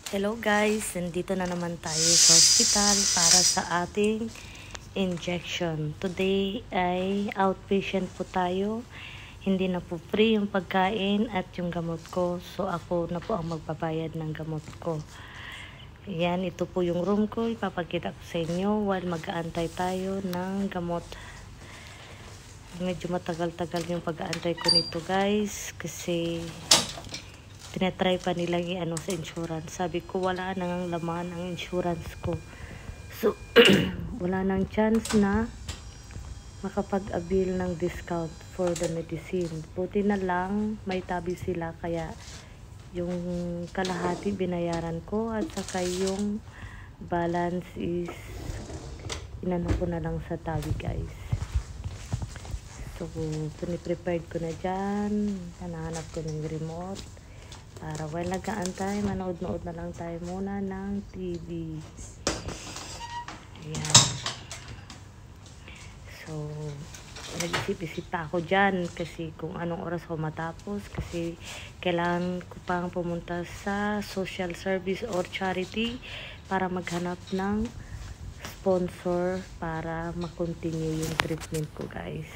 Hello guys, nandito na naman tayo sa hospital para sa ating injection. Today ay outpatient po tayo. Hindi na po free yung pagkain at yung gamot ko. So ako na po ang magbabayad ng gamot ko. Yan, ito po yung room ko. Ipapakita ko sa inyo while mag-aantay tayo ng gamot. Medyo matagal-tagal yung pag-aantay ko nito guys. Kasi tinatry pa nilang i-ano sa insurance. Sabi ko wala nang laman ang insurance ko. So, wala nang chance na makapag-avail ng discount for the medicine. Buti na lang may tabi sila kaya yung kalahati binayaran ko at saka yung balance is inano ko na lang sa tabi guys. So, piniprepared ko na dyan. Hanahanap ko ng remote. Para while nag-aantay, manood-nood na lang tayo muna ng TV. Ayan. So, nag-isip-isip pa ako dyan kasi kung anong oras ako matapos kasi kailangan ko pang pumunta sa social service or charity para maghanap ng sponsor para makontinue yung treatment ko guys.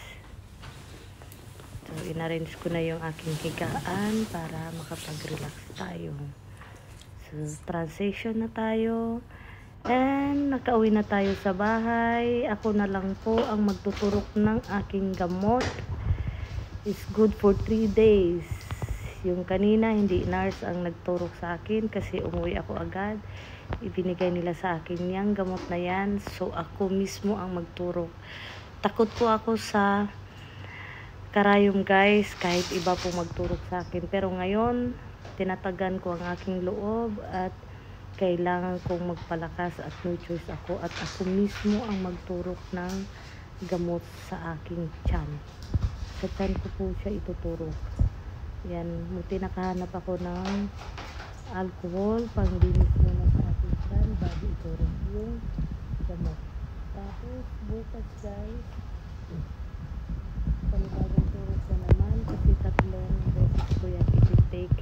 So, in-arrange ko na yung aking higaan para makapag-relax tayo. So, transition na tayo. And, nakauwi na tayo sa bahay. Ako na lang po ang magtuturok ng aking gamot. It's good for 3 days. Yung kanina, hindi nurse ang nagturok sa akin kasi umuwi ako agad. Ibinigay nila sa akin yung gamot na yan. So, ako mismo ang magturok. Takot po ako sa karayom guys, kahit iba po magturok sa akin. Pero ngayon, tinatagan ko ang aking loob at kailangan kong magpalakas at no choice ako. At ako mismo ang magturok ng gamot sa aking tiyan. Sa tiyan ko po siya ituturok. Yan, muti nakahanap ako ng alcohol, panglinis muna sa aking tiyan, bago iturok yung gamot. Tapos, bukas guys, panibagong turok na naman kasi 3 beses ko yan i-take.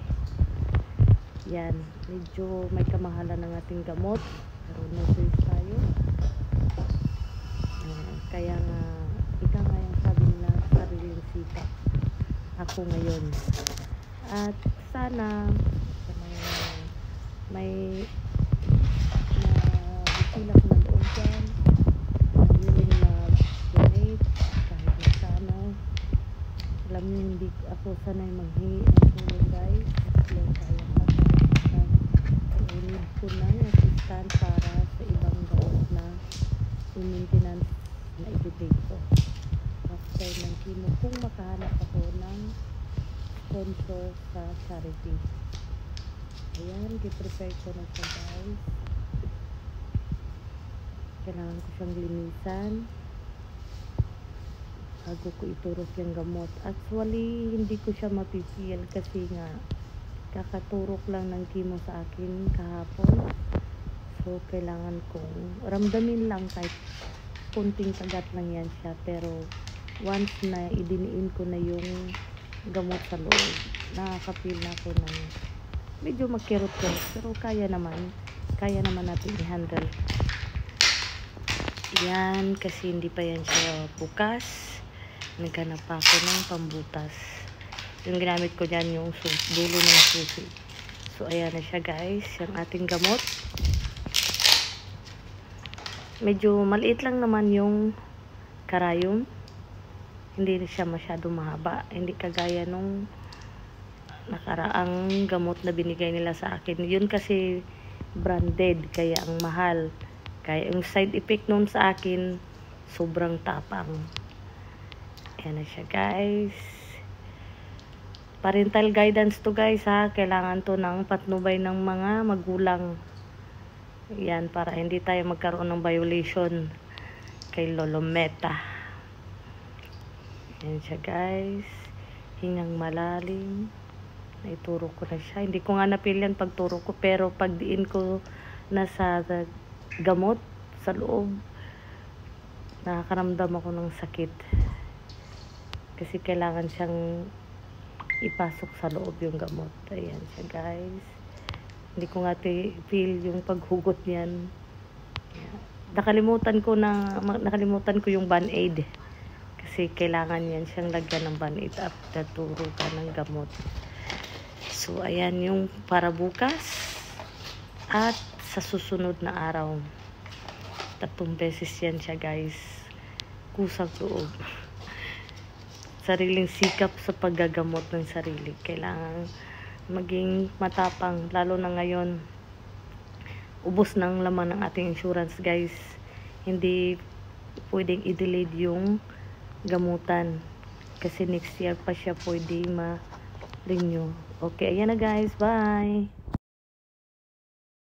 Yan, medyo may kamahalan ng ating gamot pero no choice tayo. Kaya nga ika nga yung sabi nila sariling sita ako ngayon. At sana may silak na doon dyan willing na donate kahit na sana. Alam niyo, hindi ako sanay maghingi ng tulong guys. Kasi kaya need ko ng assistant para sa ibang gamot na maintenance na ibibig ko. After ng chemo, kung makahanap ako ng sponsor sa charity. Ayan, i-prepare ko na siya guys. Kailangan ko siyang linisan bago ko iturok yung gamot. Actually, hindi ko siya mapipil kasi nga kakaturok lang ng chemo sa akin kahapon. So, kailangan kong ramdamin lang kahit kunting kagat lang yan siya. Pero, once na idiniin ko na yung gamot sa loob, nakakapil na ako ng medyo magkirot-kirot. Pero kaya naman natin i-handle. Yan, kasi hindi pa yan siya bukas. Naghanap pa ako ng pambutas. Yung ginamit ko dyan yung dulo ng susi. So, ayan na siya guys. Yung ating gamot. Medyo maliit lang naman yung karayom. Hindi siya masyado mahaba. Hindi kagaya nung nakaraang gamot na binigay nila sa akin. Yun kasi branded. Kaya ang mahal. Kaya yung side effect nun sa akin, sobrang tapang. Ayan na siya guys. Parental guidance to guys ha. Kailangan to ng patnubay ng mga magulang. Yan, para hindi tayo magkaroon ng violation kay Lolo Meta. Yan siya guys. Hingang malalim. Naituro ko na siya. Hindi ko nga napilihan pagturo ko. Pero pagdiin ko na sa gamot sa loob, nakakaramdam ako ng sakit. Kasi kailangan siyang ipasok sa loob yung gamot. Ayan siya guys. Hindi ko nga feel yung paghugot niyan. Nakalimutan ko yung Band-Aid. Kasi kailangan yan siyang lagyan ng Band-Aid at naturo ka ng gamot. So, ayan yung para bukas at sa susunod na araw. 3 beses yan siya, guys. Kusang loob. Sariling sikap sa paggagamot ng sarili. Kailangan maging matapang, lalo na ngayon. Ubos ng laman ng ating insurance, guys. Hindi pwedeng i-delay yung gamutan. Kasi next year pa siya pwede ma-renew. Okay, ayan na guys. Bye!